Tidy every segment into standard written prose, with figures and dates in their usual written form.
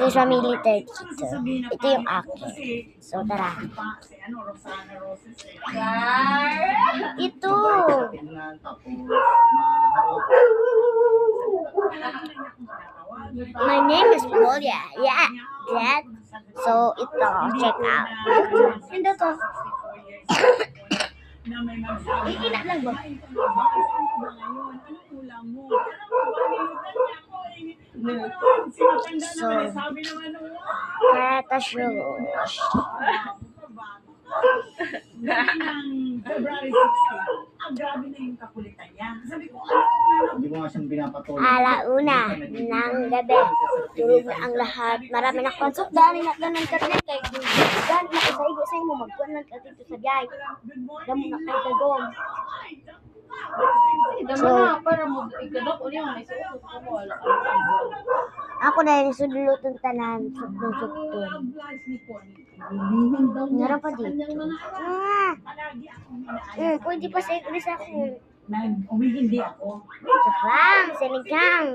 There's a military dito. Ito yung akin. So, tara. Ito. My name is Julia. Yeah, that. So, ito. Check out. Hindi to. Iina lang ba? So, Karata shoes. February 16. Ang grabe na yung kakulitan niya. Sabi ko, Hindi mo nga siyang pinapatuloy. Alauna ng gabi. Tulog na ang lahat. Marami na konsult. Dami na ganun karne kay Gan na isaigo sa imo magkuan ka dito sa biyay. Damo na kay dagom. Damo na para mo ikadok uli mo may suot ko wala ka. Ako na yung sudlutong tanan. Suktong-suktong. Meron pa dito. Pwede pa sa iklis ako. Umihindi ako. Joke lang, sinigang.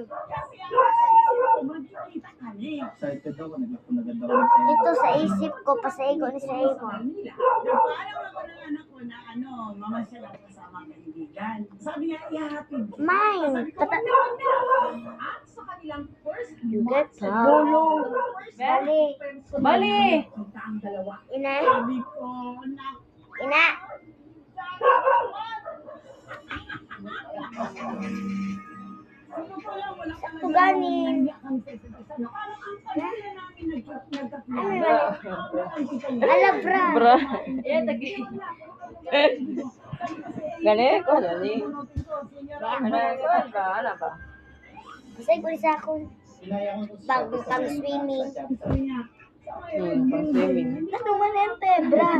Excited daw. Naganda Ito sa isip ko, pasaigo ni sa imo. Nagpaalam ako ng anak ko na mamasyal ako sa mga kaibigan. Sabi niya, ihahatid. Mine. At sa kanilang first Yugat sa dulo. Bali. Bali. kita ang dalawa. Ina. Sabi ko, anak, Ina. ano pala, wala ka Sakto ganin. Alabra. Bra. Eh tagi. Gani ko ni. Ano ba? Pasaigo ni sa ako. Pang swimming. Pang swimming. Ano man yung pebra?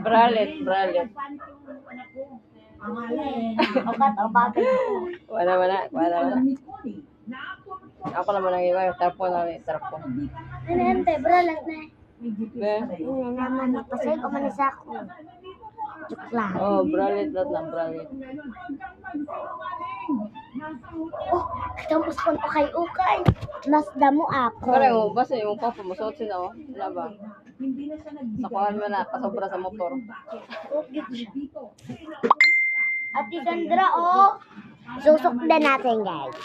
Bralet. Okat o bakit? Wala. Ako naman ang iba, tarpo na rin, tarpo. Ano yung pebra lang na? Be? Ina naman. Pasaigo man ni sa ako. Joke lang. Oh, bralet lang, bralet. Oh, katapos pang kay ukay. Mas damo ako. Parang basta yung papa mo, suot sila, oh. Wala ba? Sakuhan mo na, kasobra sa motor. Ate Sandra, oh. Susukdan natin, guys.